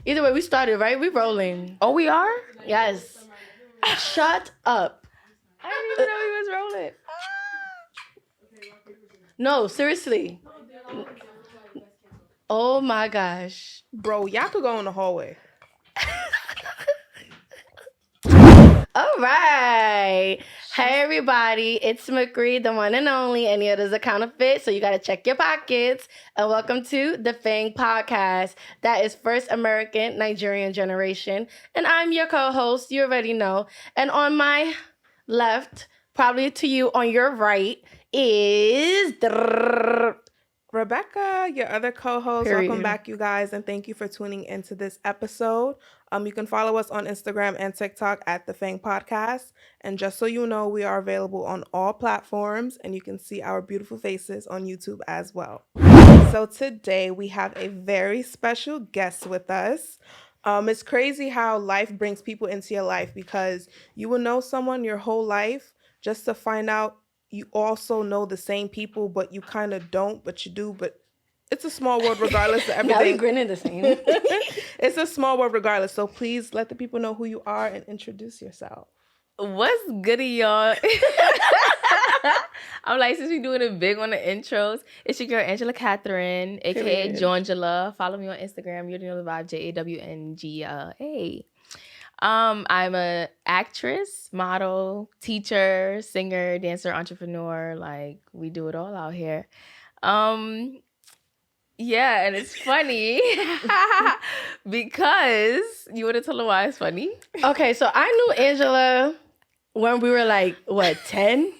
Either way, we started, right? We rolling. Oh, we are? Yes. Shut up. I didn't even know he was rolling. No, seriously. Oh my gosh. Bro, y'all could go in the hallway. All right. Hey, everybody. It's MUKRI, the one and only. Any others are counterfeit, so you got to check your pockets. And welcome to the FANG Podcast. That is First American Nigerian Generation. And I'm your co-host. You already know. And on my left, probably to you on your right, is... Rebecca, your other co-host. Period. Welcome back, you guys, and thank you for tuning into this episode. You can follow us on Instagram and TikTok at the FANG Podcast. And just so you know, we are available on all platforms, and you can see our beautiful faces on YouTube as well. So today we have a very special guest with us. It's crazy how life brings people into your life, because you will know someone your whole life just to find out you also know the same people, but you kind of don't, but you do. But it's a small world regardless of everything. Now we grinning the same. It's a small world regardless. So please let the people know who you are and introduce yourself. What's goody, y'all? I'm like, since we doing it big on the intros, it's your girl Angella Katherine, aka Jongela. Follow me on Instagram. You know the vibe, JAWNGLA. I'm a actress, model, teacher, singer, dancer, entrepreneur. Like, we do it all out here. Yeah, and it's funny because you want to tell her why it's funny? Okay, so I knew Angela when we were like, what, 10?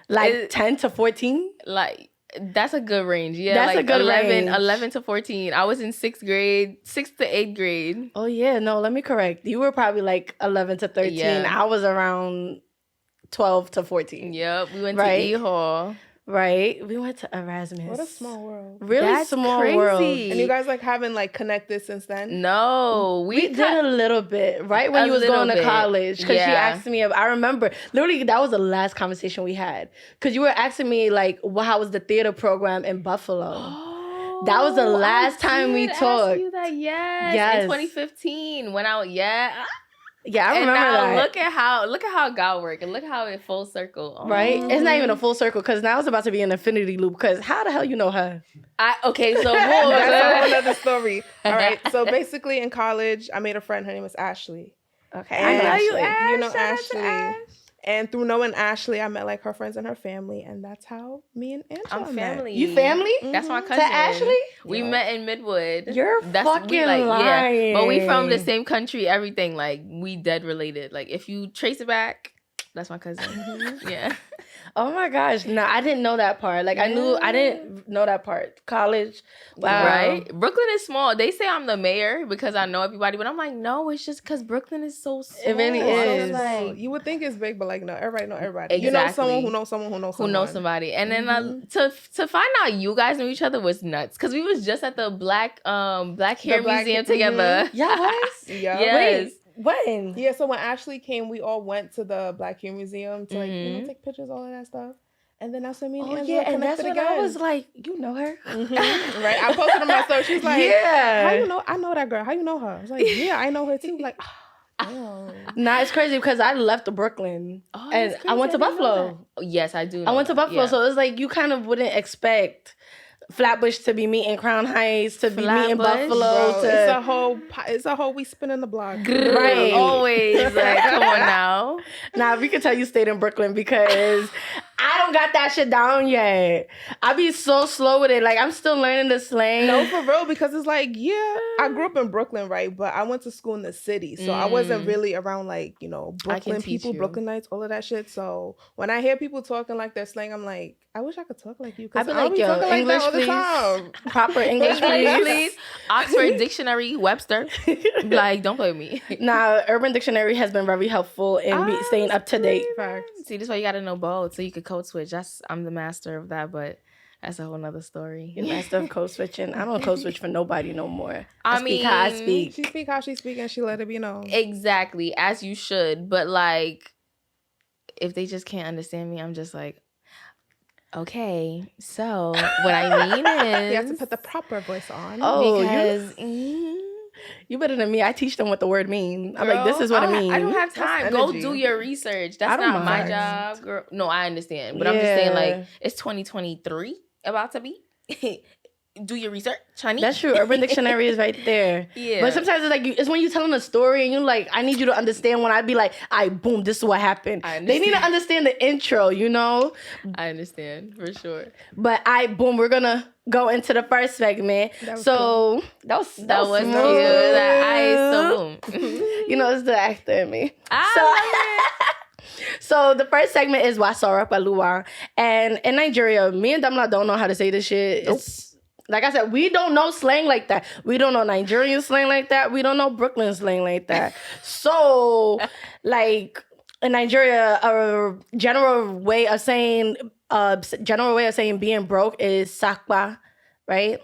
Like 10 to 14? Like, that's a good range. Yeah, That's like a good 11 range. to 14. I was in 6th to 8th grade. Oh, yeah. No, let me correct. You were probably like 11 to 13. Yeah. I was around 12 to 14. Yep, we went Right. to E-Hall. Right? We went to Erasmus. What a small world. Really That's small crazy. world. And you guys like haven't like connected since then? No, We did a little bit, right? When A you was little going to bit. college. Because she Yeah. asked me, I remember, literally, that was the last conversation we had. Because you were asking me, like, how was the theater program in Buffalo? That was the last time we talked. You that, yes. Yes. In 2015, when I Yeah, I and remember now that. look at how God worked, and look how it full circle. Oh. Right? It's not even a full circle, because now it's about to be an infinity loop, because how the hell you know her? Okay, so That's a whole other story. All right. So basically in college, I made a friend. Her name was Ashley. Okay, And I know you, Ashley. Ash. You know Shout out to Ashley. Ash. And through knowing Ashley, I met like her friends and her family, and that's how me and Angela I'm met. family. You family? That's my To cousin. Ashley? We met in Midwood. You're fucking lying. Yeah, but we from the same country. Everything, like, we dead related. Like, if you trace it back, that's my cousin. Yeah. Oh my gosh. No, I didn't know that part. Like, I didn't know that part. College. Wow. Right? Brooklyn is small. They say I'm the mayor because I know everybody, but I'm like, no, it's just because Brooklyn is so small. It really So is. it's Like, you would think it's big, but like no, everybody know everybody. You know Exactly. someone who knows someone who knows who someone. knows somebody. And then to find out you guys knew each other was nuts. Because we was just at the Black Hair Black- Museum together. Y'all was? Yeah. Yes. When? Yeah, so when Ashley came, we all went to the Black Hair Museum to like, you know, take pictures, all of that stuff. And then that's when me and Oh, Angela yeah, and that's connected when again. I was like, you know her? Right? I posted on my story. She was like, Yeah. how you know? I know that girl. How you know her? I was like, yeah, I know her too. Like, oh. Nah, it's crazy because I left Brooklyn Oh, and that's I went to crazy. I didn't know Buffalo. that. Yes, I do. I went to know that. Buffalo, Yeah. so it's like you kind of wouldn't expect Flatbush to be meeting Crown Heights, to be meeting Flatbush? Buffalo. Bro, it's a whole we spinning the block. Right. Always. Like, come on now. Nah, we could tell you stayed in Brooklyn because I don't got that shit down yet. I be so slow with it. Like, I'm still learning the slang. No, for real, because it's like, yeah, I grew up in Brooklyn, right? But I went to school in the city. So I wasn't really around like, you know, Brooklyn teach people, you. Brooklynites, all of that shit. So when I hear people talking like their slang, I'm like, I wish I could talk like you. I Because be I like, be yo, talking like English, that all the please. time. Proper English, please. Please. Oxford Dictionary, Webster. Like, don't play with me. Nah, Urban Dictionary has been very helpful in staying up to date. Facts. See, this is why you gotta know both, so you could code switch. I'm the master of that, but that's a whole nother story. The master of code switching. I don't code switch for nobody no more. I Speak how I mean, speak. She speak how she speak and she let it be known. Exactly, as you should. But like, if they just can't understand me, I'm just like, okay. So what I mean is, You have to put the proper voice on. Oh, because You better than me. I teach them what the word means. I'm like, Girl, this is what it means. I don't have time. Go energy. do your research. That's I don't not my mind. job, girl. No, I understand. But I'm just saying, like, it's 2023 about to be. Do your research, honey. That's true. Urban Dictionary is right there. Yeah. But sometimes it's like, it's when you're telling a story and you're like, I need you to understand when I be like, boom, this is what happened. They need to understand the intro, you know? I understand, for sure. But boom, we're going to go into the first segment. That was cute. Like, so boom. You know, it's the actor in me. I So the first segment is Wasora Palua. And in Nigeria, me and Damla don't know how to say this shit. It's like I said, we don't know slang like that. We don't know Nigerian slang like that. We don't know Brooklyn slang like that. So, like, in Nigeria, a general way of saying being broke is sakpa, right?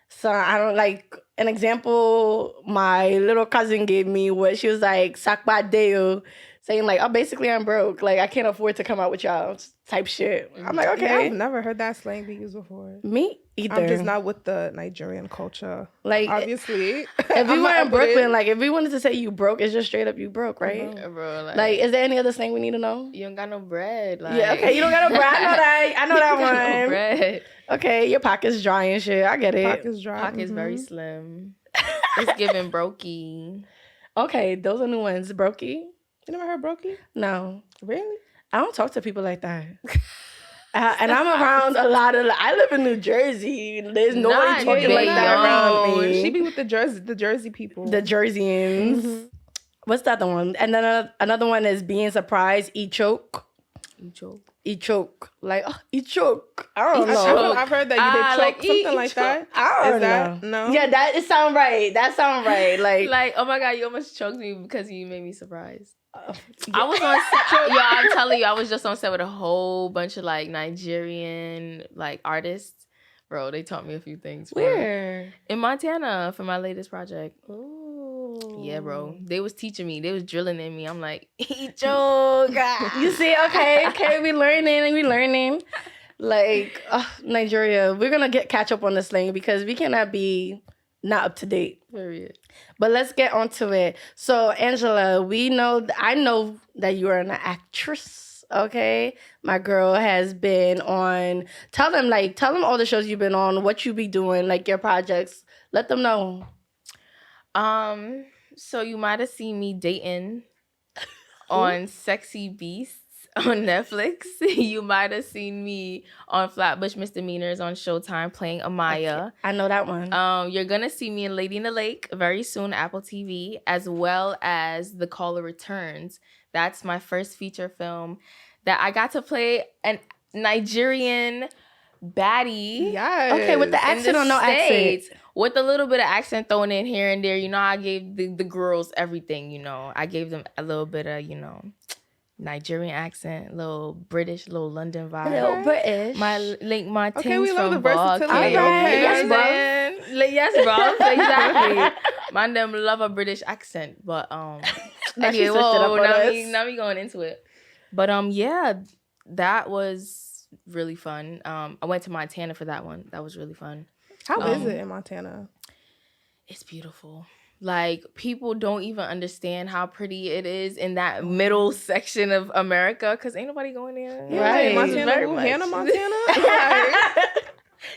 So I don't like an example my little cousin gave me was she was like sakpa deo, saying like, oh, basically I'm broke. Like I can't afford to come out with y'all type shit. I'm like, okay. Yeah, I've never heard that slang be used before. Me either. I'm just not with the Nigerian culture. Like obviously. If you were in Brooklyn, like if we wanted to say you broke, it's just straight up you broke, right? Bro, like is there any other slang we need to know? You don't got no bread. Like. Yeah, okay, you don't got no bread. I know that one. No bread. Okay, your pocket's dry and shit. I get it. Pocket's dry. Pocket's very slim. It's giving brokey. Okay, those are new ones. Brokey. You never heard brokey? No. Really? I don't talk to people like that. And I'm around a lot of. I live in New Jersey. There's nobody talking like that around me. She be with the Jersey people. The Jerseyans. Mm-hmm. What's the other one? And then another one is being surprised. Eat choke. Like, oh, eat choke. I don't know. I've heard that they choke, like, something like that. I don't know. No? Yeah, that sound right. Like, oh my God, you almost choked me because you made me surprised. I was on set. Yo, I'm telling you, I was just on set with a whole bunch of like Nigerian like artists. Bro, they taught me a few things. Where? In Montana for my latest project. Ooh. Yeah, bro. They was teaching me. They was drilling in me. I'm like, eat joke. You see, okay, we learning. Like, Nigeria, we're gonna catch up on this thing because we cannot be not up to date. Period. But let's get onto it. So, Angela, I know that you are an actress, okay? My girl has been on. Tell them all the shows you've been on, what you be doing, like your projects. Let them know. So you might have seen me dating on Sexy Beasts on Netflix. You might have seen me on Flatbush Misdemeanors on Showtime playing Amaya. I know that one. You're gonna see me in Lady in the Lake very soon, Apple TV, as well as The Caller Returns. That's my first feature film that I got to play a Nigerian baddie. Yes. Okay, with the accent or no accent? With a little bit of accent thrown in here and there. You know, I gave the girls everything, you know. I gave them a little bit of, you know, Nigerian accent, little British, little London vibe. Little British. My okay, we love from the versatility. Okay. Right. Yes, bro. Exactly. Man, them love a British accent, but anyway, now we going into it. But yeah, that was really fun. I went to Montana for that one. That was really fun. How is it in Montana? It's beautiful. Like, people don't even understand how pretty it is in that middle section of America because ain't nobody going there. Yeah, right. Montana, Hannah Montana?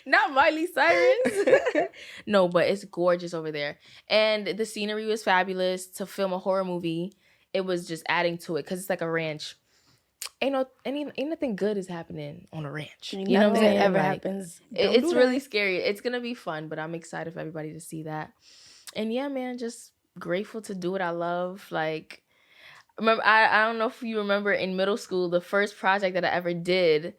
Not Miley Cyrus. No, but it's gorgeous over there. And the scenery was fabulous. To film a horror movie, it was just adding to it because it's like a ranch. Ain't nothing good is happening on a ranch. You know what I'm saying? Ever happens. It's really scary. It's gonna be fun, but I'm excited for everybody to see that. And yeah, man, just grateful to do what I love. Like, remember, I don't know if you remember in middle school, the first project that I ever did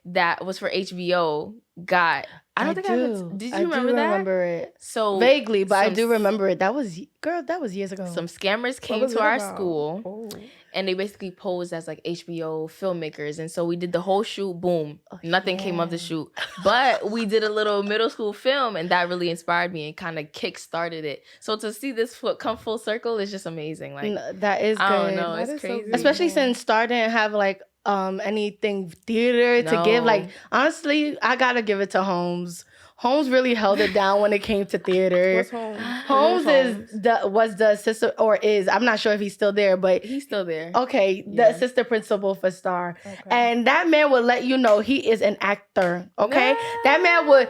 that was for HBO did you remember that? I remember it. So vaguely, but I do remember it. That was years ago. Some scammers came to our school and they basically posed as like HBO filmmakers. And so we did the whole shoot, boom. Nothing came of the shoot. But we did a little middle school film and that really inspired me and kind of kick-started it. So to see this come full circle is just amazing. Like, that is good. I don't know, that it's crazy. So especially since Star didn't have like anything theater to give. Like, honestly, I gotta give it to Holmes. Holmes really held it down when it came to theater. What's Holmes? Holmes was the assistant, or is, I'm not sure if he's still there, but He's still there. okay, the assistant principal for Star. Okay. And that man would let you know he is an actor, okay? That man would,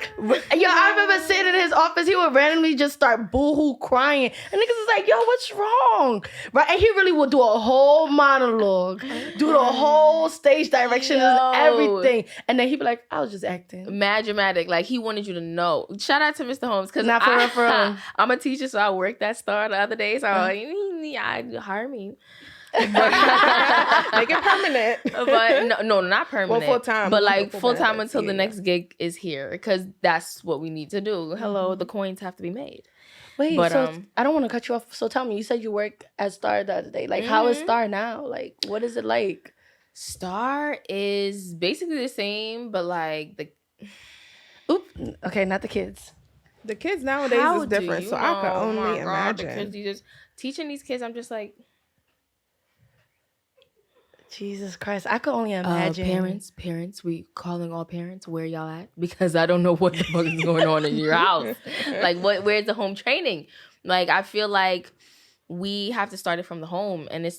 I remember sitting in his office, he would randomly just start boo-hoo crying. And niggas is like, yo, what's wrong? Right? And he really would do a whole monologue, do the whole stage direction and everything. And then he'd be like, I was just acting. Mad dramatic. Like, he wanted you to know. Shout out to Mr. Holmes. Because Not for real. I'm a teacher, so I worked that Star the other day. So hire me. Make it permanent. But no, not permanent. Well, full-time. But like full-time until the next gig is here. Because that's what we need to do. Hello, the coins have to be made. Wait, but, so I don't want to cut you off. So tell me, you said you worked at Star the other day. Like, how is Star now? Like, what is it like? Star is basically the same, but like Okay, not the kids. The kids nowadays is different, so I could only imagine. Because teaching these kids, I'm just like, Jesus Christ, I could only imagine. Parents, we calling all parents. Where y'all at? Because I don't know what the fuck is going on in your house. Like, where's the home training? Like, I feel like we have to start it from the home, and it's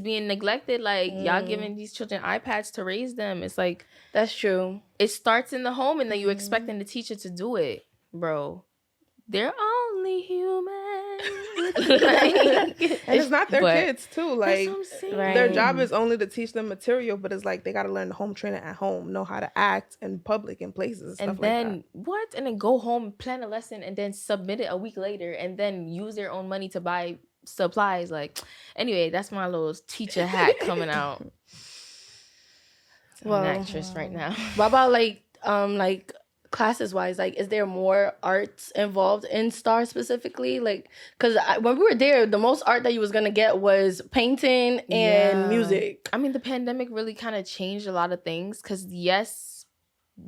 being neglected. Like, y'all giving these children iPads to raise them. It's like, that's true. It starts in the home, and then you expecting the teacher to do it, bro. They're only human. And it's not their kids too. Like, right. Their job is only to teach them material, but it's like they got to learn the home training at home, know how to act in public and places and stuff then like that. what? And then go home, plan a lesson, and then submit it a week later, and then use their own money to buy supplies. Like, anyway, that's my little teacher hat coming out. I'm an actress right now. What about like classes wise? Like, is there more arts involved in Star specifically? Like, because when we were there, the most art that you was gonna get was painting and music. I mean, the pandemic really kind of changed a lot of things. Because yes,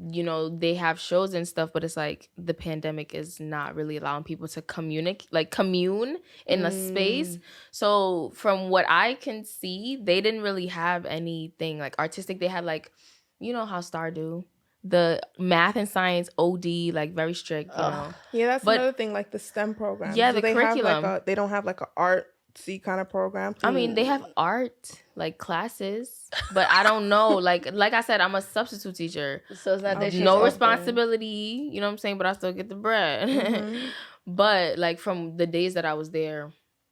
you know, they have shows and stuff, but it's like the pandemic is not really allowing people to commune in a space. So from what I can see, they didn't really have anything like artistic. They had like, you know how Star do. The math and science OD, like very strict, you know. Yeah, that's another thing, like the STEM program. Yeah, so the curriculum. They don't have like an artsy kind of program. I mean, they have art like classes, but I don't know. Like I said, I'm a substitute teacher, so it's not that no responsibility. You know what I'm saying? But I still get the bread. But like from the days that I was there,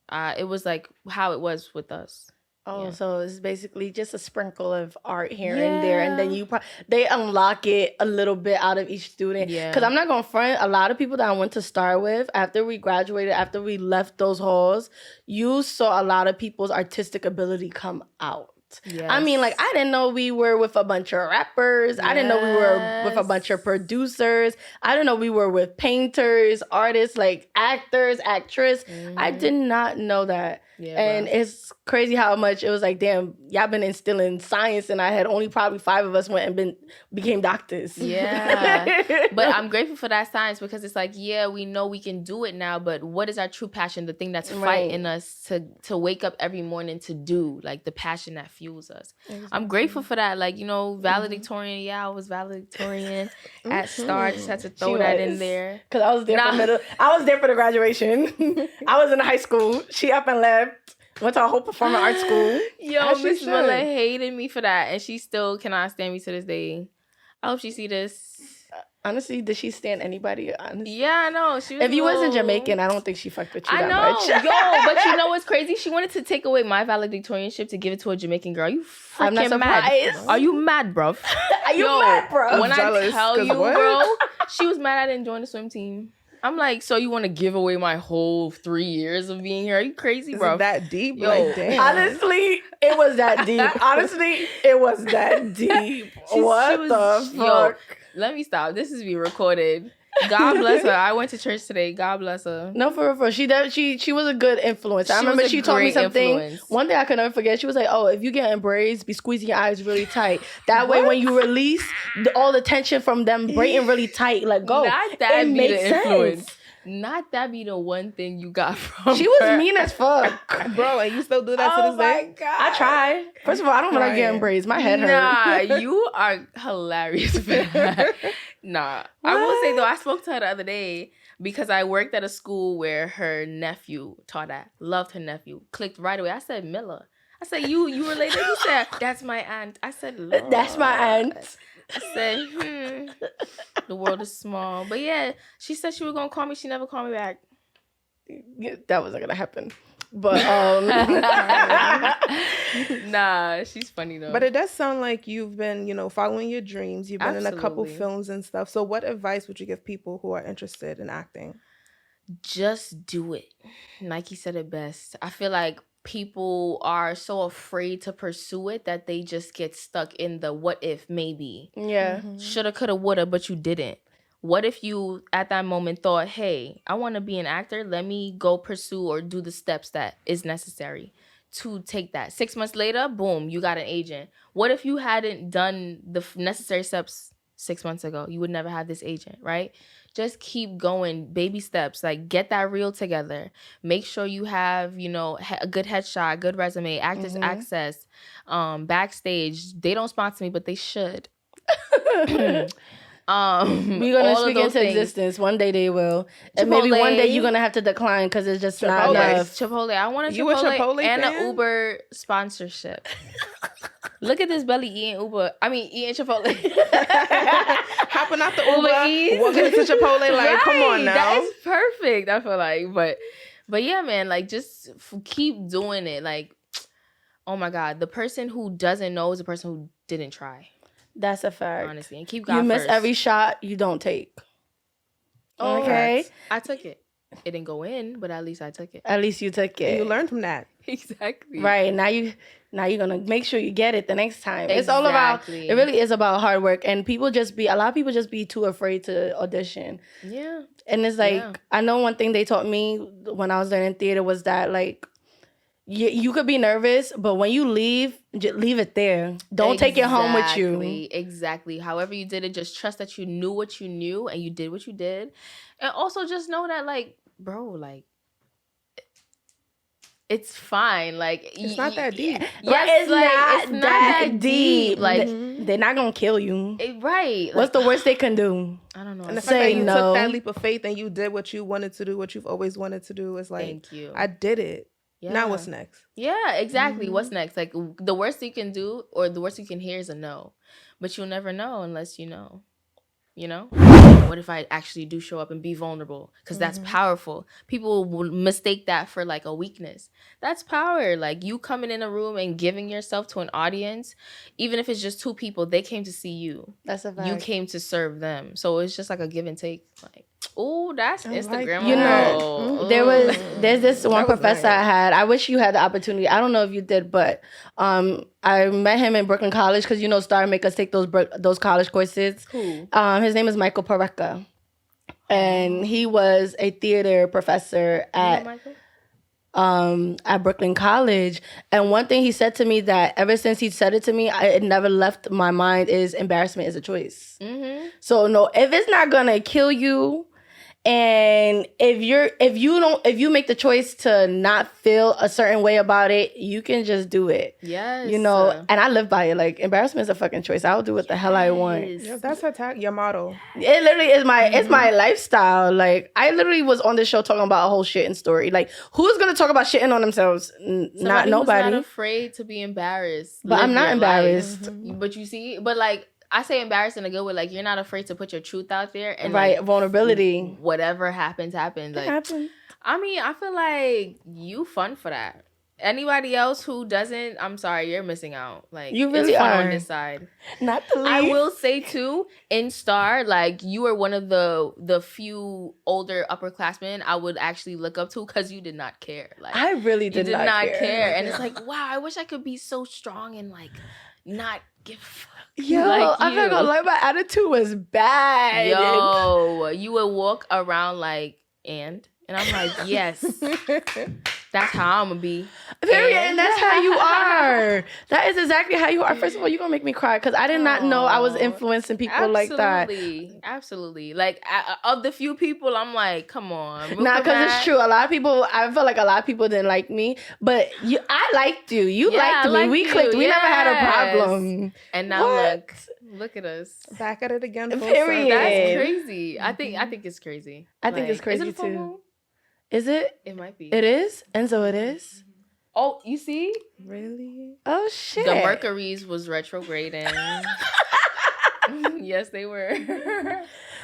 it was like how it was with us. Oh, so it's basically just a sprinkle of art here and there, and then they unlock it a little bit out of each student. Yeah, because I'm not gonna front. A lot of people that I went to Star with, after we graduated, after we left those halls, you saw a lot of people's artistic ability come out. Yes. I mean, like, I didn't know we were with a bunch of rappers. Yes. I didn't know we were with a bunch of producers. I didn't know we were with painters, artists, like actors, actress. I did not know that. Yeah, and it's crazy how much it was like, damn, y'all been instilling science, and I had only probably 5 of us went and became doctors. Yeah. But I'm grateful for that science, because it's like, yeah, we know we can do it now, but what is our true passion? The thing that's fighting us to wake up every morning to do, like the passion that fuels us. Exactly. I'm grateful for that. Like, you know, valedictorian. Yeah, I was valedictorian at Star. I just had to throw that in there. Because I was there for the graduation. I was in high school. She up and left. Went to a whole performing arts school. Yo, Miss Miller hated me for that, and she still cannot stand me to this day. I hope she see this. Honestly, did she stand anybody? Honestly? Yeah, I know. She was if you wasn't Jamaican, I don't think she fucked with you that much. Yo, but you know what's crazy? She wanted to take away my valedictorianship to give it to a Jamaican girl. You freaking mad? Are you mad, bruv? Are you mad, bro? When I tell you, bro, she was mad I didn't join the swim team. I'm like, so you want to give away my whole 3 years of being here? Are you crazy, bro? Is it that deep? Yo, like, damn. Honestly, it was that deep. Honestly, it was that deep. What the fuck? Yo, let me stop. This is being recorded. God bless her. I went to church today. God bless her. No, for real. She was a good influence. I remember she told me something. Influence. One day I could never forget. She was like, "Oh, if you get embraced, be squeezing your eyes really tight. That way, when you release, all the tension from them braiding really tight, let go." Not that be the influence. Not that be the one thing you got from She was mean as fuck. Bro, and you still do that to this day? Oh my God. I try. First of all, I don't like getting braids. My head hurts. Nah, you are hilarious for that. Nah. I will say, though, I spoke to her the other day because I worked at a school where her nephew taught at. Loved her nephew. Clicked right away. I said, Miller. I said, you related? He said, that's my aunt. I said, Lord. That's my aunt. I said, the world is small. But yeah, she said she was going to call me. She never called me back. That wasn't going to happen. But, nah, she's funny though. But it does sound like you've been, following your dreams. You've been in a couple films and stuff. So what advice would you give people who are interested in acting? Just do it. Nike said it best. I feel like people are so afraid to pursue it that they just get stuck in the what if, maybe. Yeah. Shoulda, coulda, woulda, but you didn't. What if you, at that moment, thought, hey, I want to be an actor. Let me go pursue or do the steps that is necessary to take that. 6 months later, boom, you got an agent. What if you hadn't done the necessary steps 6 months ago? You would never have this agent, right? Just keep going, baby steps. Like, get that reel together. Make sure you have, a good headshot, good resume, actors access, backstage. They don't sponsor me, but they should. We're gonna speak into existence. One day they will, and maybe one day you're gonna have to decline because it's just not enough. Chipotle, I want a Chipotle and an Uber sponsorship. Look at this belly eating Chipotle. Hopping out the Uber, walking into Chipotle, like, right, come on now. That is perfect. I feel like, but yeah, man, like, just keep doing it. Like, oh my God, the person who doesn't know is the person who didn't try. That's a fact. Honestly, and keep God You miss first. every shot you don't take. Oh, okay. I took it. It didn't go in, but at least I took it. At least you took it. And you learned from that. Exactly. Right. Now you're gonna make sure you get it the next time. Exactly. It's all about, it really is about hard work. And a lot of people just be too afraid to audition. Yeah. And it's like, I know one thing they taught me when I was learning theater was that, like, you could be nervous, but when you leave, just leave it there. Don't take it home with you. Exactly. However you did it, just trust that you knew what you knew and you did what you did. And also just know that, like, bro, like, it's fine. Like, it's not that deep. Yes, it's not that deep. Like, they're not gonna kill you. Right. What's the worst they can do? I don't know. And the fact that you took that leap of faith and you did what you wanted to do, what you've always wanted to do, is like, thank you. I did it. Yeah. Now what's next? Yeah, exactly. What's next? Like, the worst you can do or the worst you can hear is a no. But you'll never know unless you know. You know? What if I actually do show up and be vulnerable? Because that's powerful. People will mistake that for, like, a weakness. That's power. Like, you coming in a room and giving yourself to an audience, even if it's just two people, they came to see you. That's a fact. You came to serve them. So it's just like a give and take. Like, oh, that's Instagram. Like, there's this one professor I had. I wish you had the opportunity. I don't know if you did, but I met him in Brooklyn College because, Star make us take those college courses. Cool. His name is Michael Parecka. And he was a theater professor at Brooklyn College. And one thing he said to me that ever since he said it to me, it never left my mind is embarrassment is a choice. Mm-hmm. So no, if it's not gonna kill you, and if you make the choice to not feel a certain way about it, you can just do it. Yes. And I live by it. Like, embarrassment is a fucking choice. I'll do what the hell I want. Yeah, that's your motto. It literally is it's my lifestyle. Like, I literally was on this show talking about a whole shitting story. Like, who's gonna talk about shitting on themselves? Not nobody. Who's not afraid to be embarrassed. But I'm not embarrassed. But you see, like, I say embarrassed in a good way. Like, you're not afraid to put your truth out there. And right, like, vulnerability. Whatever happens. Like, I mean, I feel like you fun for that. Anybody else who doesn't, I'm sorry, you're missing out. Like, you really it's fun are on this side. Not the least. I will say too, in Star, like, you were one of the few older upperclassmen I would actually look up to because you did not care. Like, I really did not care. And it's like, wow, I wish I could be so strong and, like, not give a fuck. Yo, like, I'm not gonna lie, my attitude was bad. Yo, you would walk around like, and I'm like, yes. That's how I'm gonna be. Period. And that's how you are. That is exactly how you are. First of all, you're gonna make me cry because I did not know I was influencing people like that. Absolutely. Like, of the few people, I'm like, come on. Nah, because it's true. A lot of people, I feel like a lot of people didn't like me, but I liked you. You liked me. We clicked. We never had a problem. And now look at us. Back at it again. Period. That's crazy. I think it's crazy. I think it's crazy is it a full too. moon? Is it? It might be. It is? Enzo, it is? Oh, you see? Really? Oh, shit. The Mercuries was retrograding. Yes, they were.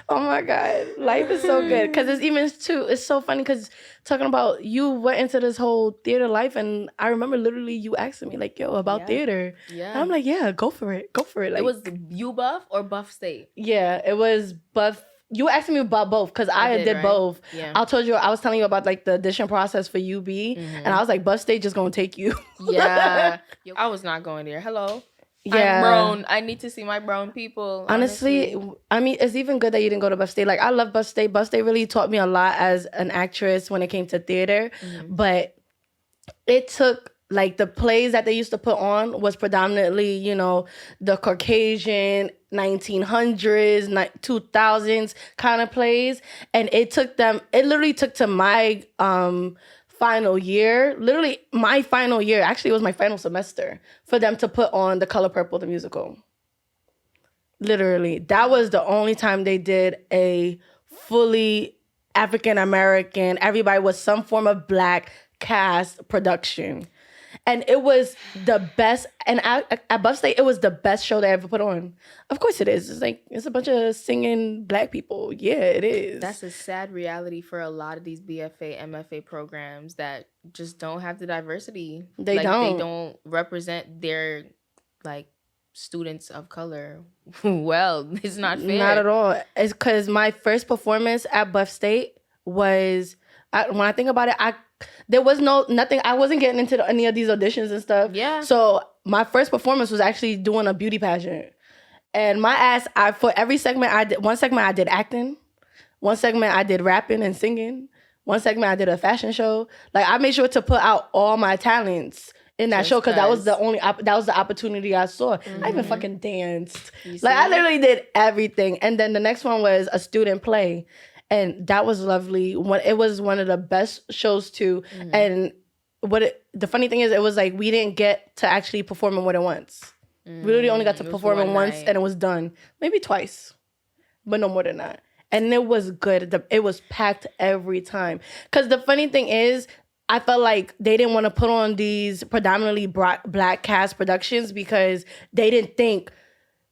Oh, my God. Life is so good. Because it's so funny because talking about you went into this whole theater life and I remember literally you asking me like, yo, about theater. Yeah. And I'm like, yeah, go for it. Go for it. Like, it was U Buff or Buff State? Yeah, it was Buff. You asked me about both because I did right? both. Yeah. I was telling you about like the audition process for UB, and I was like, Buff State just gonna take you. Yeah, I was not going there. Hello. Yeah, I'm brown. I need to see my brown people. Honestly, I mean, it's even good that you didn't go to Buff State. Like, I love Buff State. Buff State really taught me a lot as an actress when it came to theater, but it took. Like, the plays that they used to put on was predominantly, you know, the Caucasian 1900s, 2000s kind of plays. And it literally took to my final year, actually it was my final semester, for them to put on The Color Purple, the musical. Literally. That was the only time they did a fully African-American, everybody was some form of Black cast production. And it was the best. And at Buff State, it was the best show they ever put on. Of course it is. It's a bunch of singing Black people. Yeah, it is. That's a sad reality for a lot of these BFA, MFA programs that just don't have the diversity. They don't represent their, like, students of color. Well, it's not fair. Not at all. It's because my first performance at Buff State was, when I think about it, there was nothing. I wasn't getting into any of these auditions and stuff. Yeah. So my first performance was actually doing a beauty pageant. And my ass, for every segment I did, one segment I did acting. One segment I did rapping and singing. One segment I did a fashion show. Like, I made sure to put out all my talents in that show because that was the opportunity I saw. I even fucking danced. Like, I literally did everything. And then the next one was a student play. And that was lovely. It was one of the best shows too. And the funny thing is, it was like we didn't get to actually perform it more than once. We literally only got to perform it once and it was done. Maybe twice, but no more than that. And it was good. It was packed every time. Because the funny thing is, I felt like they didn't want to put on these predominantly Black cast productions because they didn't think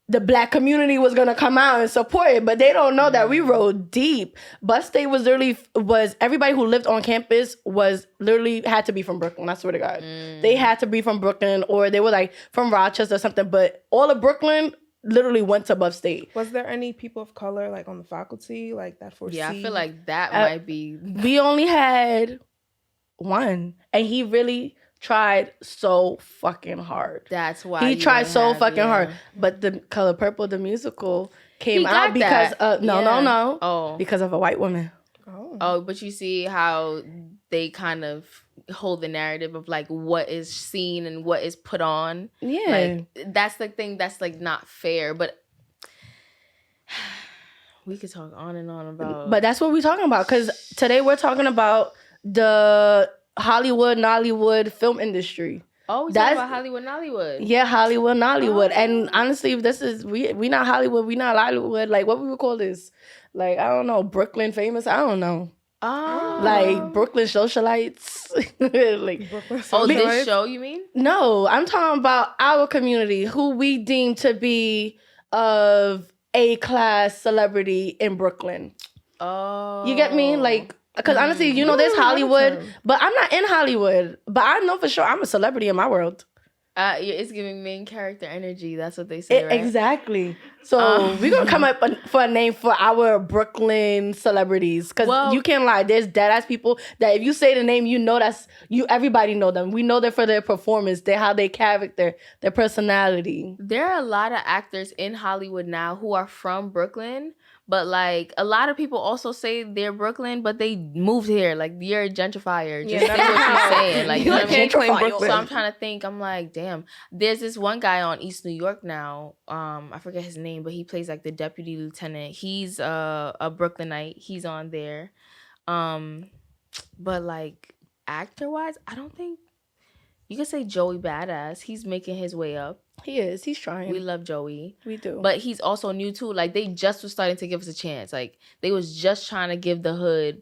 the Black community was going to come out and support it, but they don't know that we rode deep. Buff State was everybody who lived on campus was literally had to be from Brooklyn. I swear to God. They had to be from Brooklyn or they were like from Rochester or something, but all of Brooklyn literally went to Buff State. Was there any people of color like on the faculty like that foresee? Yeah, I feel like that might be. We only had one and he really tried so fucking hard. That's why he tried so fucking hard. But The Color Purple, the musical, came out because because of a white woman. Oh, but you see how they kind of hold the narrative of like what is seen and what is put on. Yeah, like, that's the thing that's like not fair. But we could talk on and on about. But that's what we're talking about because today we're talking about the Hollywood, Nollywood film industry. Oh, we're talking about Hollywood, Nollywood. Yeah, Hollywood, Nollywood. And honestly, this is we not Hollywood, we not Hollywood. Like, what we would call this? Like, I don't know, Brooklyn famous? I don't know. Oh. Like, Brooklyn socialites. Like, this show, you mean? No, I'm talking about our community, who we deem to be of A-class celebrity in Brooklyn. Oh. You get me? Like, because honestly, you know, there's Hollywood, but I'm not in Hollywood. But I know for sure I'm a celebrity in my world. It's giving main character energy. That's what they say, right? Exactly. So we're going to come up for a name for our Brooklyn celebrities. Because you can't lie. There's dead-ass people that if you say the name, you know everybody know them. We know them for their performance, how they character, their personality. There are a lot of actors in Hollywood now who are from Brooklyn, But like a lot of people also say they're Brooklyn, but they moved here. Like you're a gentrifier. Just say what you're saying. Like you know what I mean? Claim Brooklyn. So I'm trying to think. I'm like, damn. There's this one guy on East New York now. I forget his name, but he plays like the deputy lieutenant. He's a Brooklynite. He's on there. But like actor wise, I don't think you could say Joey Badass. He's making his way up. He is. He's trying. We love Joey. We do. But he's also new too. Like they just was starting to give us a chance. Like they was just trying to give the hood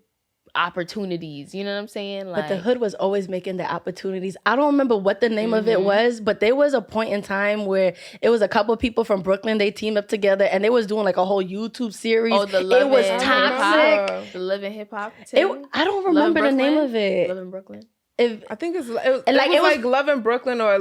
opportunities. You know what I'm saying? Like, but the hood was always making the opportunities. I don't remember what the name of it was, but there was a point in time where it was a couple of people from Brooklyn. They teamed up together and they was doing like a whole YouTube series. Oh, it was toxic. The Living Hip Hop. I don't remember the name of it. Love in Brooklyn. I think it was like Love in Brooklyn I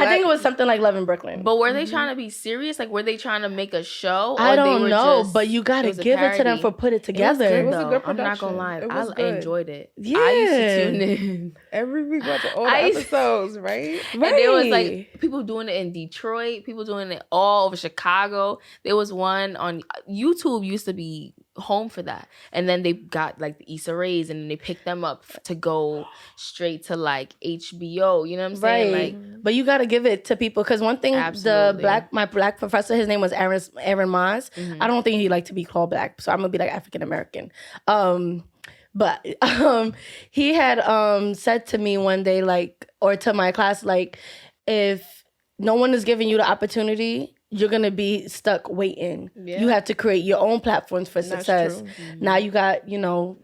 think it was something like Love in Brooklyn. But were they trying to be serious? Like, were they trying to make a show? I don't know, but you got to give it to them for put it together. It was a good production. I'm not going to lie. I enjoyed it. Yeah. I used to tune in. Every week watching all the episodes, right? And there was like people doing it in Detroit, people doing it all over Chicago. There was one on YouTube used to be home for that. And then they got like the Issa Rays and then they picked them up to go straight to like HBO. You know what I'm saying? Like, but you got to give it to people because one thing, my black professor, his name was Aaron Moss. I don't think he liked to be called black, so I'm gonna be like African American. But he had said to me one day, like, or to my class, like, if no one is giving you the opportunity, you're going to be stuck waiting. Yeah. You have to create your own platforms for success. Now you got,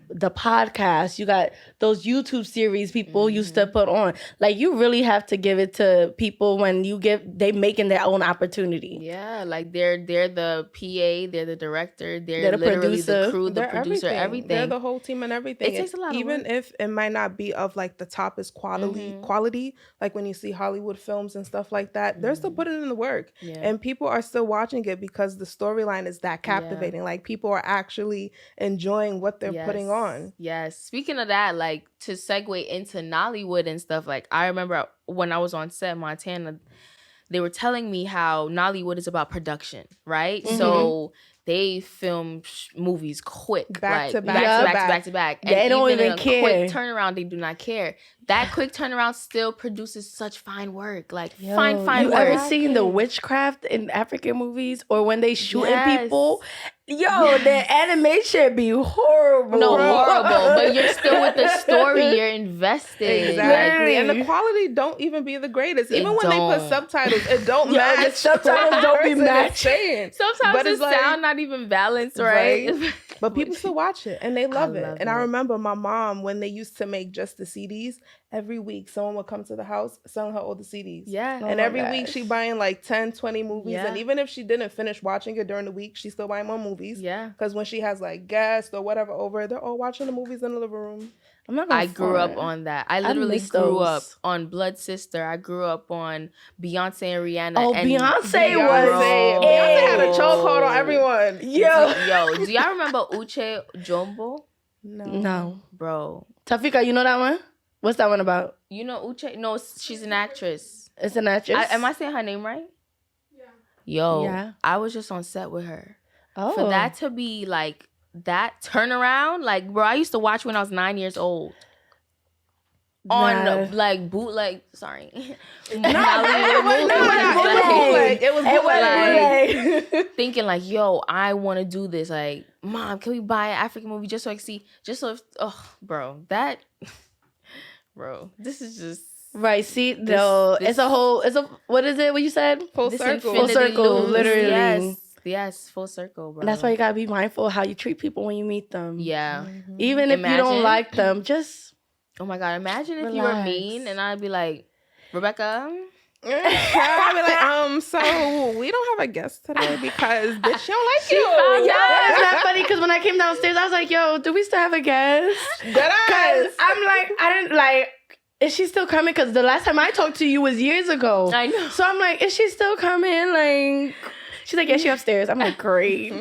the podcast. You got those YouTube series people used to put on. Like, you really have to give it to people when they making their own opportunity. Yeah, like they're the PA, they're the director, they're the literally producer, the crew, the producer, everything. They're the whole team and everything. It takes a lot of even work. If it might not be of like the toppest quality, like when you see Hollywood films and stuff like that, they're still putting in the work. Yeah. And people are still watching it because the storyline is that captivating. Like people are actually enjoying what they're putting on. Yes. Speaking of that, like to segue into Nollywood and stuff, like I remember when I was on set in Montana, they were telling me how Nollywood is about production, right? So they film movies quick, back to back. And they don't even care. Quick turnaround, they do not care. That quick turnaround still produces such fine work, like fine work. You ever seen the witchcraft in African movies, or when they shooting people? Yo, the animation be horrible. No, horrible. But you're still with the story. You're invested. Exactly. And the quality don't even be the greatest. Even when they put subtitles, it don't match. The subtitles don't be matching. Sometimes the sound not even balanced, right? But people still watch it and they love it. And I remember my mom, when they used to make just the CDs, every week someone would come to the house selling her all the CDs. Yeah. And every week she buying like 10, 20 movies. Yeah. And even if she didn't finish watching it during the week, she's still buying more movies. Yeah. Because when she has like guests or whatever over, they're all watching the movies in the living room. I grew up on that. I literally grew up on Blood Sister. I grew up on Beyonce and Rihanna. Oh, and Beyonce had a chokehold on everyone. Yo, do y'all remember Uche Jombo? No. Bro. Tafika, you know that one? What's that one about? You know Uche? No, she's an actress. It's an actress? Am I saying her name right? Yeah. Yo, I was just on set with her. Oh. For that to be like that turnaround, like, bro, I used to watch when I was 9 years old. On like bootleg, sorry. It was bootleg. Thinking like, yo, I want to do this. Like, mom, can we buy an African movie just so I can see? Just so, bro, this is just. Right, see, it's a what is it, what you said? Full circle. Full circle, literally. Yes, full circle, bro. And that's why you gotta be mindful of how you treat people when you meet them. Yeah. Even if you don't like them, just oh my God, imagine if you were mean and I'd be like, Rebecca. I'd be like, so we don't have a guest today because bitch, she don't like you. Yeah, it's not funny because when I came downstairs, I was like, yo, do we still have a guest? Because I'm like, I didn't like, is she still coming? Because the last time I talked to you was years ago. I know. So I'm like, is she still coming? Like, she's like, yeah, she's upstairs. I'm like, great.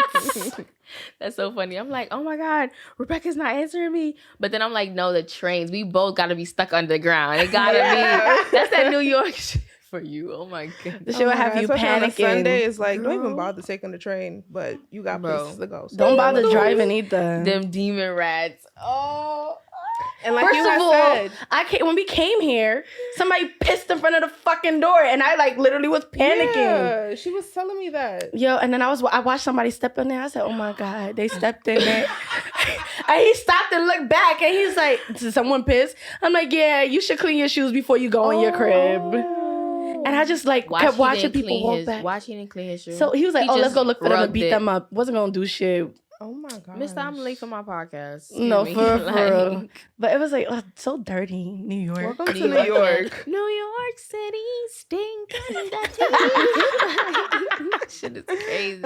That's so funny. I'm like, oh my God, Rebecca's not answering me. But then I'm like, no, the trains. We both got to be stuck underground. It got to be. That's that New York shit. for you. Oh my goodness. The shit would have you especially on a panicking. Sunday, it's like, don't even Girl. bother taking the train, but you got Bro. places to go. So Don't bother let's go. driving either. Them demon rats. Oh. And like First you of had all, said, when we came here, somebody pissed in front of the fucking door, and I like literally was panicking. yeah, she was telling me that. Yo, and then I watched somebody step in there. I said, "Oh my god, they stepped in there." And he stopped and looked back, and he's like, "Did someone piss?" I'm like, "Yeah, you should clean your shoes before you go in your crib." And I just like kept watching people walk back. Watch he didn't clean his shoes. So he was like, He "Oh, let's just go look for them and rubbed beat it. them up." Wasn't gonna do shit. Oh my god, Mister, I'm late for my podcast. No, Excuse me. for real. But it was like so dirty, New York. Welcome to New York. New York City, stinking dirty. Shit is crazy.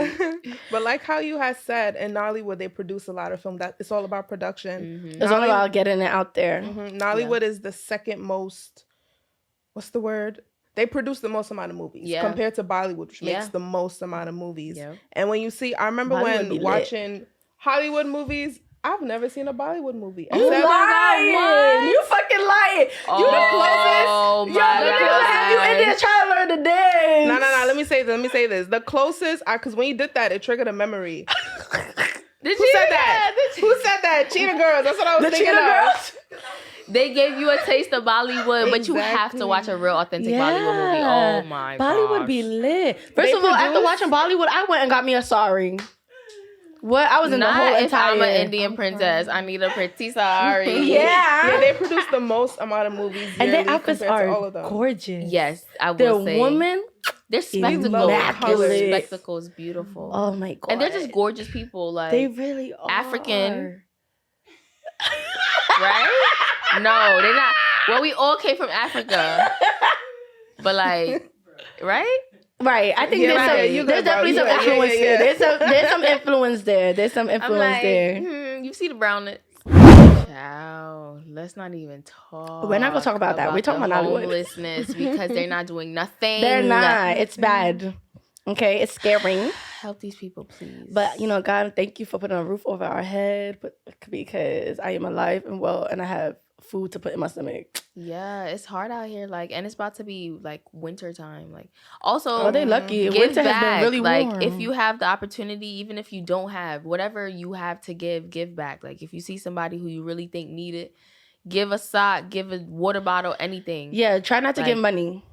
But like how you had said, in Nollywood, they produce a lot of film. That it's all about production. Mm-hmm. It's all about getting it out there. Nollywood is the second most. What's the word? They produce the most amount of movies compared to Bollywood, which makes the most amount of movies. Yeah. And when you see, I remember Bollywood be when lit. watching Hollywood movies, I've never seen a Bollywood movie. You Except- lying! You fucking lying! You the closest. Oh Yo, my the people have you in there God. trying to learn the dance. No. Let me say this. The closest, because when you did that, it triggered a memory. Did Who you? said that? Who said that? Cheetah Girls. That's what I was The thinking Cheetah of. Girls. They gave you a taste of Bollywood, but you have to watch a real authentic Bollywood movie. Oh my god. Bollywood be lit. First They of all, after produce- watching Bollywood, I went and got me a sari. What? I was in the whole Not if entire. I'm an Indian princess. I need a pretty sari. Yeah. Yeah, they produce the most amount of movies And their yearly outfits compared to all are of them. gorgeous. Yes, I The will say. woman. Their spectacles. Immaculate. Their spectacles beautiful. Oh my god. And they're just gorgeous people. Like They really are. African. Right? No, they're not. Well, we all came from Africa. But like, right? Right. I think Yeah, there's, right. some, You there's good, bro. definitely some Yeah, influence yeah. there. There's some influence there. There's some I'm influence like, there. you see the brownness. Ciao. Let's not even talk. We're not gonna talk about that. We're talking the about Nollywood. homelessness because they're not doing nothing. They're not. It's bad. Okay, it's scary. Help these people, please. But God, thank you for putting a roof over our head, because I am alive and well, and I have food to put in my stomach. yeah, it's hard out here. Like, and it's about to be like winter time. Like, also, Oh, they lucky. give Winter back. has been really like, warm. if you have the opportunity, even if you don't have whatever you have to give back. Like, if you see somebody who you really think need it, give a sock, give a water bottle, anything. Yeah, try not to Like, give money.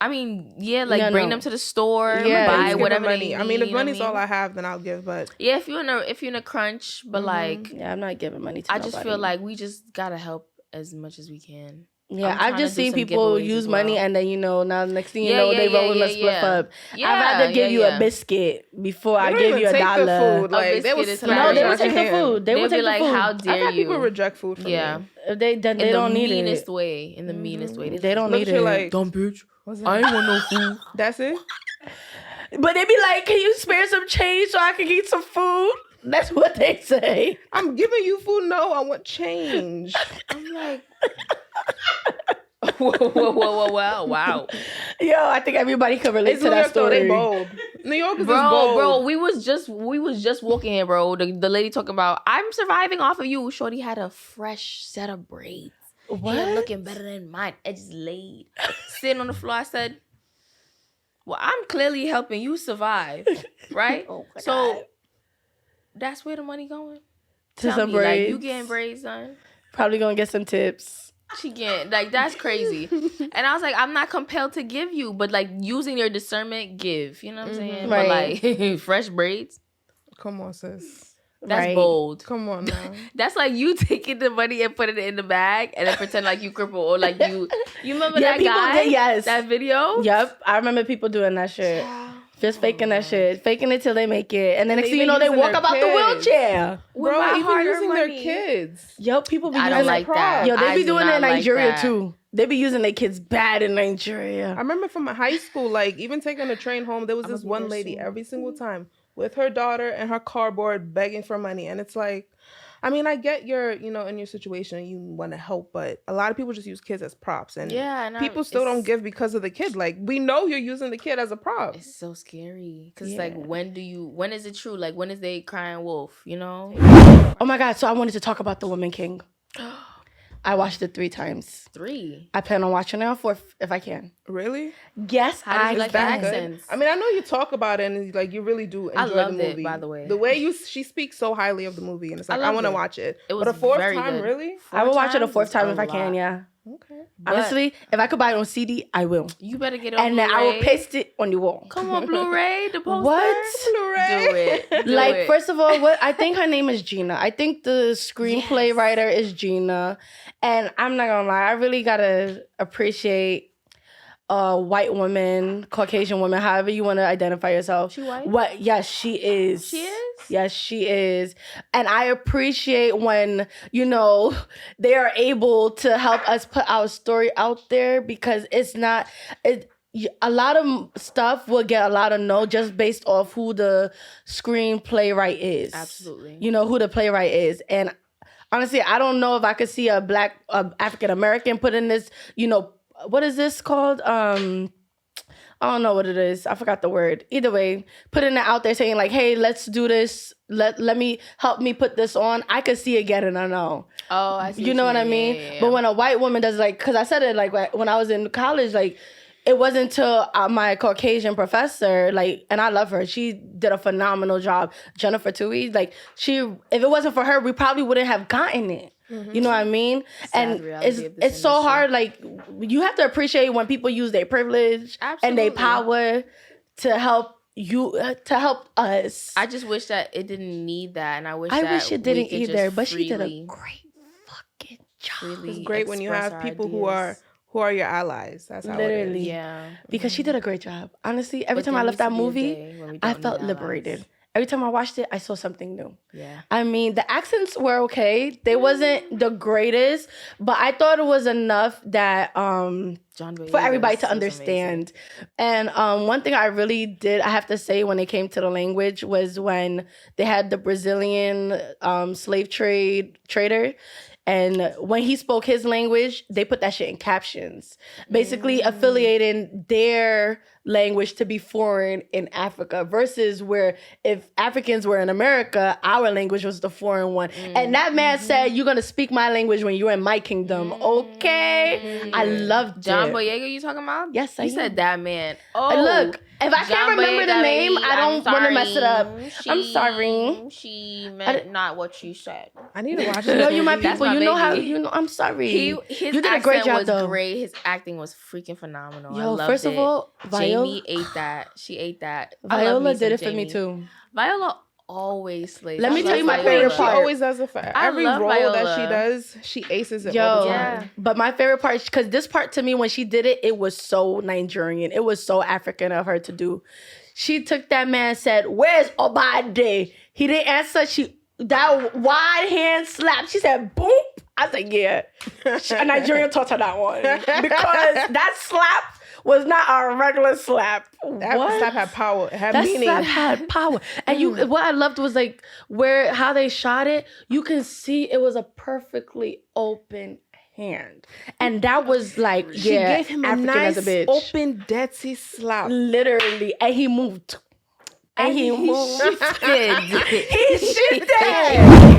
I mean, yeah, like No, bring no. them to the store, Yeah, buy Just give whatever them they need. money. I mean, if you know what money's I mean? all I have, then I'll give. But Yeah, if you're in a crunch, but like, Yeah, I'm not giving money to I nobody. just feel like we just gotta help as much as we can. Yeah, I'm trying I've just to do seen some people giveaways use as money well. and then, now next thing you Yeah, know, yeah, they yeah, rolling yeah, a split yeah. up. Yeah, I'd rather give you yeah. a biscuit before I they don't give even you a take dollar. the food. Like they biscuit was is slapping No, they hilarious. would take the your hand. food. They They'll would be take like, the food. how I've dare had you? people reject food from Yeah. me. If they In don't the need meanest it. way. In the meanest way. They don't Look need at you it. like, Dumb bitch. what's I that? ain't want no food. That's it? But they be like, can you spare some change so I can get some food? That's what they say. I'm giving you food. No, I want change. I'm like, whoa, wow. Yo, I think everybody could relate It's to New that York though. They story. bold. New York is just bold. Bro, we was just walking here, bro. The lady talking about, I'm surviving off of you. Shorty had a fresh set of braids. What? Hair looking better than mine. Edges laid. Sitting on the floor, I said, well, I'm clearly helping you survive, right? Oh my so God. that's where the money going. To Tell some me, like, braids. you getting braids done? Probably gonna get some tips. She getting, like, that's crazy. And I was like, I'm not compelled to give you, but like using your discernment, give. You know what I'm saying? Right. But like fresh braids, Come on, sis. that's Right. bold. Come on now. That's like you taking the money and putting it in the bag and then pretend like you cripple or like you remember Yeah, that people guy? did, yes. That video? Yep, I remember people doing that shit. Just faking that shit. Faking it till they make it. And then And next thing you even know, they using walk their up out the kids. wheelchair. With Bro, my even hard-earned using their money. kids. Yo, people be I using don't that. like that. Yo, they I be do doing it in not like Nigeria that. too. They be using their kids bad in Nigeria. I remember from high school, like even taking the train home, there was this be one there lady soon. every single time with her daughter and her cardboard begging for money. And it's like, I mean, I get you're, in your situation, you want to help, but a lot of people just use kids as props. And Yeah, and people still don't give because of the kid. Like, we know you're using the kid as a prop. It's so scary. Cause Yeah. like when is it true? Like when is they crying wolf, you know? Oh my God, so I wanted to talk about the Woman King. I watched it 3 times. 3. I plan on watching it on 4th if I can. Really? Yes, How do you like the that good? accents? I mean, I know you talk about it and like you really do enjoy loved the movie. it, by the way. The way she speaks so highly of the movie, and it's like I loved want to it. watch it. It was but a 4th very time, good. really? I will watch it a 4 4th time times if I is a can. lot. Yeah. Okay. But Honestly, if I could buy it on CD, I will. you better get it on And then I will Blu-ray. paste it on the wall. Come on, Blu-ray, the poster. What? Blu-ray. Do it. Do Like, it. first of all, what I think her name is Gina. I think the screenplay writer is Gina. And I'm not gonna lie, I really gotta appreciate white women, Caucasian women, however you want to identify yourself. She white? What? Yes, she is. She is? Yes, she is. And I appreciate when, you know, they are able to help us put our story out there, because it's not... a lot of stuff will get a lot of no just based off who the screenplay is. Absolutely. You know, who the playwright is. And honestly, I don't know if I could see a black African American put in this, you know, what is this called? I don't know what it is. I forgot the word. Either way, putting it out there saying like, hey, let's do this. Let me help me put this on. I could see it getting a no. Oh, I see. You know what I mean? Yeah. But when a white woman does, like, because I said it like when I was in college, like, it wasn't until my Caucasian professor, like, and I love her. She did a phenomenal job. Jennifer Tui, like, if it wasn't for her, we probably wouldn't have gotten it. Mm-hmm. You know what I mean? Sad And it's so hard. Like, you have to appreciate when people use their privilege and their power to help us. I just wish that it didn't need that, and I wish it didn't either. But freely, she did a great fucking job. It's great when you have people who are your allies. That's how literally, it is. Yeah. Because she did a great job. Honestly, every time I left that movie, I felt liberated. Every time I watched it, I saw something new. Yeah. I mean, the accents were okay. They wasn't the greatest, but I thought it was enough that for everybody to understand. And one thing I really did, I have to say, when it came to the language, was when they had the Brazilian slave trader. And when he spoke his language, they put that shit in captions, basically affiliating their language to be foreign in Africa, versus where if Africans were in America, our language was the foreign one. And that man said, you're going to speak my language when you're in my kingdom. Okay. I loved John it. Boyega you talking about? Yes, I You am. said that man. Oh, look, if I can't remember the name, I don't want to mess it up. I'm sorry. She meant not what she said. I need to watch it. No, you my That's people. my You know how, baby. you know, I'm sorry. His you did a great job, was though. great. His acting was freaking phenomenal. I Yo, loved first it. of all, Jamie ate that. She ate that. I love Viola me did it some for me Jamie. too. Viola always slays. Let me I tell love you my Viola. favorite She part. always does it for every love role Viola. that she does. She aces it Yo, all the Yeah. time. but my favorite part, because this part to me, when she did it, it was so Nigerian. It was so African of her to do. She took that man and said, "Where's Obade?" He didn't answer. That wide hand slap. She said, "Boom." I said, "Yeah." A Nigerian taught her that one, because that slap was not a regular slap. That slap had power. It had That meaning. slap had power. And what I loved was like how they shot it. You can see it was a perfectly open hand. And that was like, She gave him a African nice as a bitch. open Dead Sea slap. Literally. And he moved. And he moved. shifted. He shifted.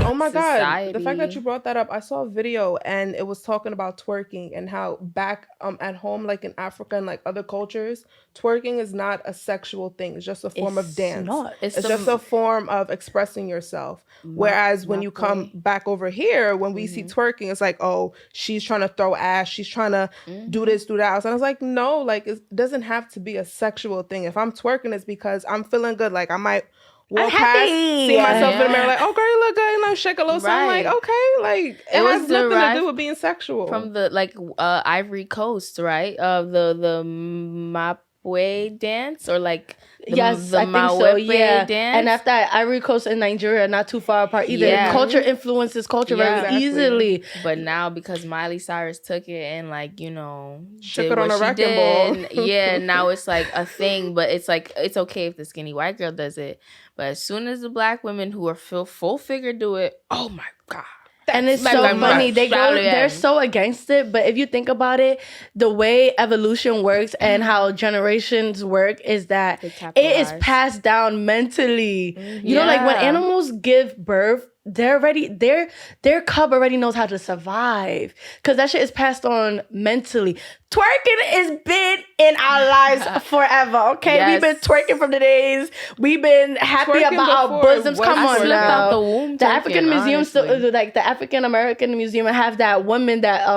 Oh my God. Society. The fact that you brought that up, I saw a video and it was talking about twerking and how back at home, like in Africa and like other cultures, twerking is not a sexual thing. It's just a form of dance. Not. It's just a form of expressing yourself. Whereas when you come back over here, when we see twerking, it's like, oh, she's trying to throw ass. She's trying to do this, do that. And I was like, no, like it doesn't have to be a sexual thing. If I'm twerking, it's because I'm feeling good. Like I might walk past, see myself in the mirror, like, oh girl, you look good, you know, shake a little something. Like, okay, like it has nothing to do with being sexual. From the Ivory Coast, right? The Mapwe dance, or like the I think so. Mawepe Yeah, dance. and after that, Ivory Coast and Nigeria are not too far apart either. Yeah. Culture influences culture very easily. But now, because Miley Cyrus took it and like, you know, shook did it on what a she wrecking did, ball. yeah, now it's like a thing. But it's like, it's okay if the skinny white girl does it. But as soon as the black women who are full figure do it, oh my God. And it's Like so I'm funny. right. They're so against it. But if you think about it, the way evolution works and how generations work is that it is passed down mentally. You know, like when animals give birth, their cub already knows how to survive because that shit is passed on mentally. Twerking is been in our lives forever. Okay, Yes. we've been twerking from the days we've been happy Twerking about our before bosoms. was Come on slipped now. out the womb. The African twerking, Museum still, honestly. like the African American Museum, have that woman that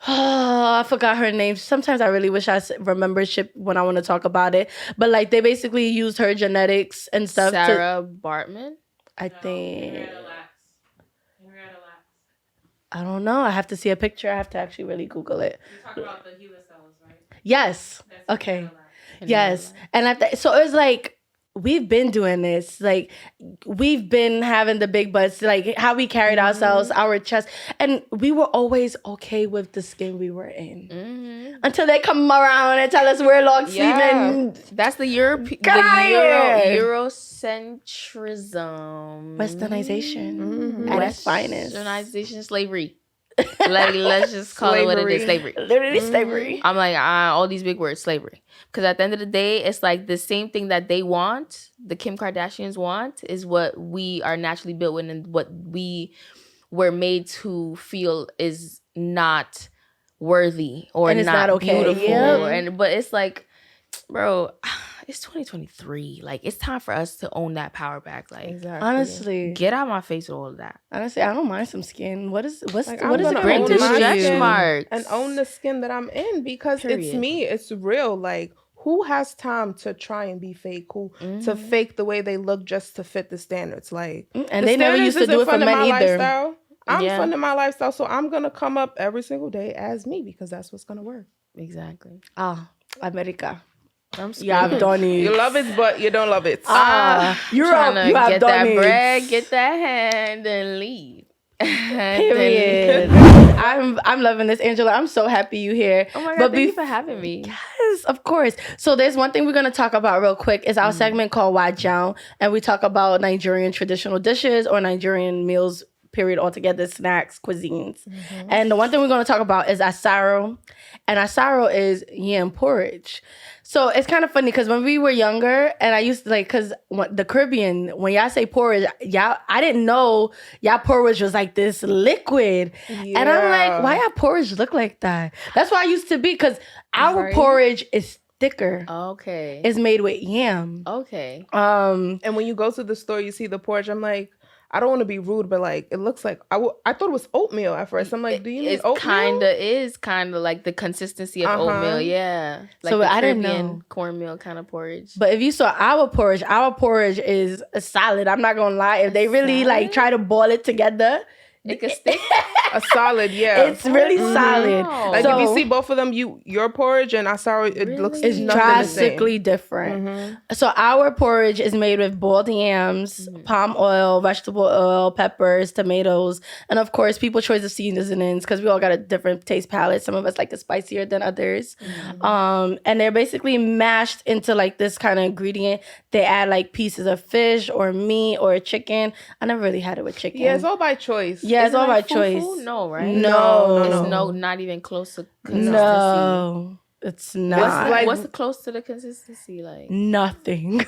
I forgot her name. Sometimes I really wish I remembered shit when I want to talk about it. But like they basically used her genetics and stuff. Sarah Bartman. I think. Henrietta Lacks. I don't know. I have to see a picture. I have to actually really Google it. You talk about the HeLa cells, right? Yes. That's Okay. Henrietta Lacks. Yes. And so it was like, we've been doing this. Like, we've been having the big butts, like how we carried ourselves, our chest. And we were always okay with the skin we were in. Mm-hmm. Until they come around and tell us we're long sleeve and That's the Get outta here. Eurocentrism. westernization at its finest. Westernization, slavery. Like, let's just call it what it is, slavery. Literally slavery. I'm like, all these big words, slavery. Because at the end of the day, it's like the same thing that they want, the Kim Kardashians want, is what we are naturally built with and what we were made to feel is not worthy or And it's not okay. beautiful. Yep. But it's like, bro, it's 2023. Like, it's time for us to own that power back. Like, Exactly. Honestly, get out my face with all of that. I don't mind some skin. What is Like, what I'm is it gonna Bring own the my stretch skin marks. and own the skin that I'm in because it's Period. me. It's real. Like, who has time to try and be fake? Who to fake the way they look just to fit the standards? Like, And the they never standards used to do isn't it for funding men my either. lifestyle. I'm Yeah. funding my lifestyle, so I'm gonna come up every single day as me because that's what's gonna work. Exactly. America. I'm You have done it. You love it, but you don't love it. Europe, Trying you to have get done that it. bread, get that hand, and leave. Period. I'm loving this, Angela. I'm so happy you here. Oh my God, But thank you for having me. Yes, of course. So there's one thing we're going to talk about real quick. It's our segment called Wajao, and we talk about Nigerian traditional dishes or Nigerian meals, period, altogether, snacks, cuisines. And the one thing we're going to talk about is asaro. And asaro is yam porridge. So it's kind of funny because when we were younger, and I used to like, because the Caribbean, when y'all say porridge, I didn't know y'all porridge was like this liquid. And I'm like, why y'all porridge look like that? That's why I used to be, because our Right. porridge is thicker. Okay. It's made with yam. Okay. And when you go to the store, you see the porridge. I'm like, I don't want to be rude, but like, it looks like I thought it was oatmeal at first. I'm like, do you need It oatmeal? is kind of like the consistency of oatmeal. Yeah. Like So the I didn't Caribbean know. cornmeal kind of porridge. But if you saw our porridge is a salad. I'm not gonna lie. If they really like try to boil it together, It could stick. A solid, yeah. it's really solid. Wow. Like, So- if you see both of them, your porridge and asaro, it looks It's nothing drastically different. So our porridge is made with boiled yams, palm oil, vegetable oil, peppers, tomatoes, and of course, people's choice of seasonings because we all got a different taste palette. Some of us like it spicier than others. And they're basically mashed into like this kind of ingredient. They add like pieces of fish or meat or chicken. I never really had it with chicken. Yeah, it's all by choice. Yeah, it's Is it all like by choice. fufu? No, right? No. It's not even close to consistency. No, it's not. like- What's close to the consistency like? Nothing.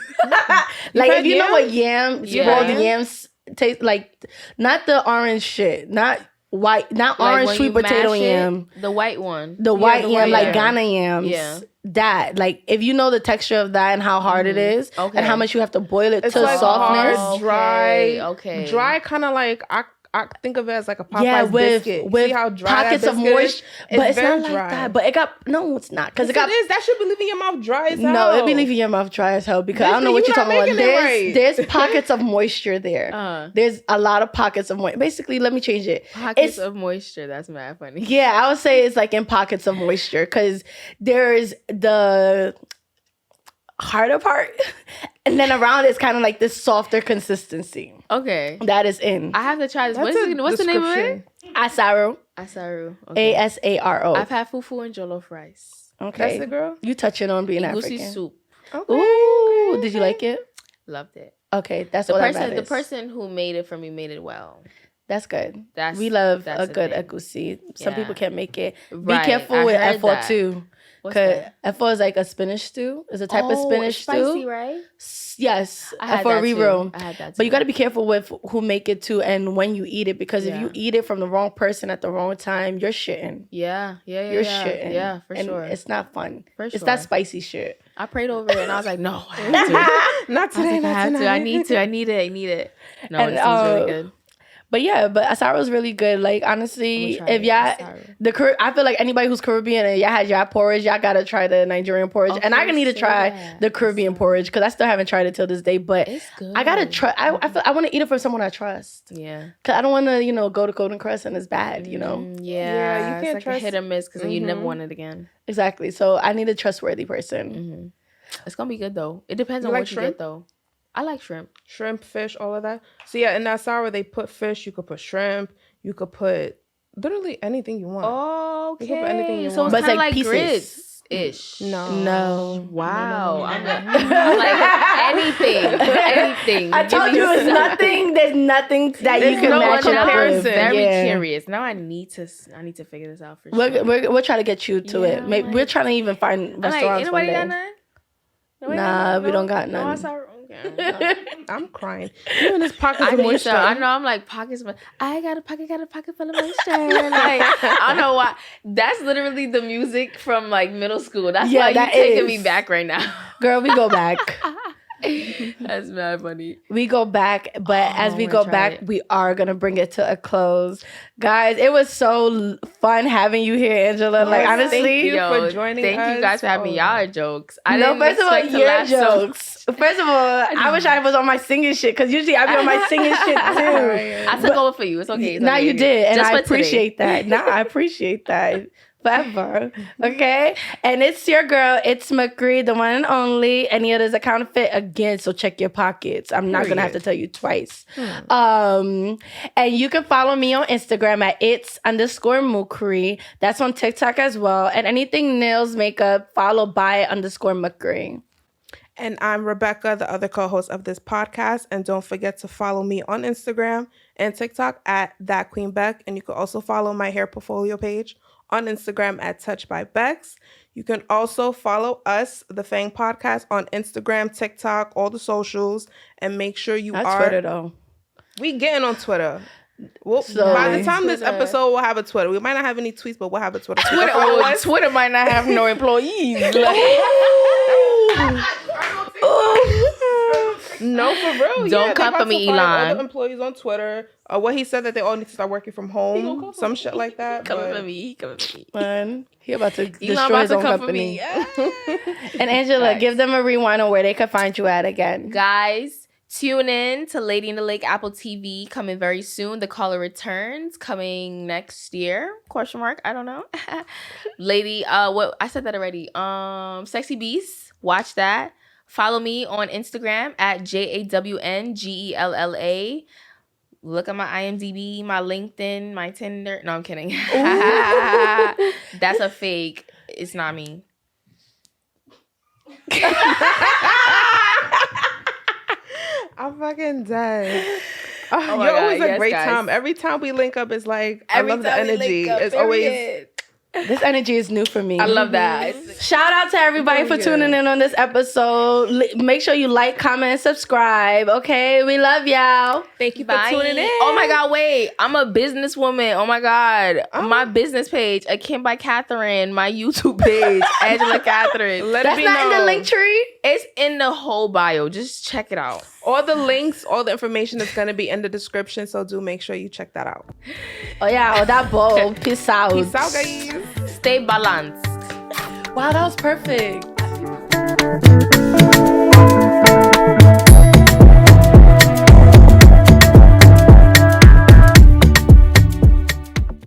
Like had if you know what yams? boiled Yeah. yams taste like, not the orange shit, not white, not Like orange when sweet you mash potato it, yam, the white one. the white the yam, white like yam. Ghana yams. Yeah. That, like, if you know the texture of that and how hard it is, Okay. and how much you have to boil it It's to like softness. hard, dry, Okay. dry, kind of like I think of it as like a Popeye's Yeah, with biscuit. with See how dry pockets that of biscuit moisture, is? but it's very not like dry. that. But it got it's not because Yes, it got. it is. That should be leaving your mouth dry as hell. No, it'd be leaving your mouth dry as hell because I don't know Listen, what you you're not talking about. making it right. There's pockets of moisture there. There's a lot of pockets of moisture. Basically, let me change it. Pockets of moisture. That's mad funny. Yeah, I would say it's like in pockets of moisture because there's the harder part, and then around it's kind of like this softer consistency Okay. that is in I have to try this. That's What's the name of it? description. asaro. Asaru. Okay. Asaro. I've had fufu and jollof rice. Okay, That's it, girl. you touching on being Egusi African. soup. Okay. Ooh, did you like it? Loved it. Okay, that's The all that person, the matters. person who made it for me made it well. That's good. That's We love that's a the good thing. egusi. Some Yeah. people can't make it. Right, Be careful I with heard effort that. too. What's that? Efo is like a spinach stew. It's a type of spinach spicy, stew. right? Yes, I had for that re-roll. too. I had that too. But you got to be careful with who make it too and when you eat it, because if you eat it from the wrong person at the wrong time, you're shitting. Yeah. You're shitting. Yeah, for and sure. It's not fun. For It's sure. that spicy shit. I prayed over it and I was like, no, I have to. Not today, I have not to. I tonight. need it. No, And, it seems really good. But yeah, but asaro is really good. Like, honestly, if y'all, I feel like anybody who's Caribbean and y'all had y'all porridge, y'all gotta try the Nigerian porridge. And I need to try the Caribbean porridge because I still haven't tried it till this day. But It's good. I gotta try. I want to eat it from someone I trust. Yeah. Cause I don't want to, go to Golden Crest and it's bad, Yeah, Yeah, you it's can't like trust- a hit or miss because you never want it again. Exactly. So I need a trustworthy person. It's gonna be good though. It depends You on like what you shrimp? get though. I like shrimp. Shrimp, fish, all of that. So yeah, in that sour they put fish. You could put shrimp. You could put literally anything you want. Okay. You can put anything you so want. it's But kind it's of like like pieces. grits-ish. No. Wow. I'm like anything. I told you it's nothing. There's nothing that you can no match it up with. comparison. Very Yeah. curious. Now I need to figure this out for sure. We're trying to get you to Yeah, it. Maybe like- we're trying to even find I'm like, restaurants one anybody day. got none? Nobody Nah, got we don't got No, none. sorry. Okay. I'm crying. You in his pockets I of need moisture. some. I know. I'm like pockets, but I got a pocket full of moisture. Like, I don't know why. That's literally the music from like middle school. That's Yeah, why you that taking is. me back right now. Girl, we go back. That's mad funny. We go back, but as we I'm go gonna try back, it. we are gonna bring it to a close, guys. It was so fun having you here, Angela. Like, Yes, honestly, thank you for joining Thank us. you guys for having me. Oh. Y'all are jokes. I no. didn't First of all, expect to your laugh so- jokes. First of all, I wish I was on my singing shit because usually I be on my singing shit too. I took over for you. It's okay. It's Now okay. you did, and Just I for today. appreciate that. Now I appreciate that. Forever. Okay? And it's your girl, it's MUKRIMAT, the one and only. Any others are counterfeit again, so check your pockets. I'm not gonna have to tell you twice. And you can follow me on Instagram at its_MUKRI. That's on TikTok as well. And anything nails, makeup, follow by _MUKRI. And I'm Rebecca, the other co-host of this podcast. And don't forget to follow me on Instagram and TikTok at ThatQueenBeck. And you can also follow my hair portfolio page on Instagram at Touch by Bex. You can also follow us, the FANG Podcast, on Instagram, TikTok, all the socials. And make sure you That's are... Twitter, though. We getting on Twitter. Well, So- by the time this Twitter. episode, we'll have a Twitter. We might not have any tweets, but we'll have a Twitter. Twitter might not have no employees. No, for real. Don't they come about for me, to find all Elon. the employees on Twitter. What he said that they all need to start working from home. Some shit like that. Coming but- for me. Man, he about to Elon destroy about his to own come company. for me. And Angela, Facts. give them a rewind on where they can find you at again. Guys, tune in to Lady in the Lake Apple TV coming very soon. The Caller Returns coming next year? ? I don't know. Lady, what I said that already. Sexy Beasts, watch that. Follow me on Instagram at JAWNGELLA. Look at my IMDb, my LinkedIn, my Tinder. No, I'm kidding. That's a fake. It's not me. I'm fucking dead. Oh my You're always God, a yes, great guys. time. Every time we link up, it's like Every I love the time we energy. link up, It's always period. This energy is new for me. I love that. Shout out to everybody for tuning in on this episode. Make sure you like, comment, and subscribe. Okay, we love y'all. thank you for Bye. tuning in. Oh my God, wait. I'm a businesswoman. Oh my God. My business page, Akin by Katherine. My YouTube page, Angella Katherine. Let That's it be not in the known. link tree. It's in the whole bio. Just check it out. All the links, all the information is going to be in the description. So do make sure you check that out. Oh yeah, oh that bowl. Peace out. Peace out, guys. Stay balanced. Wow, that was perfect.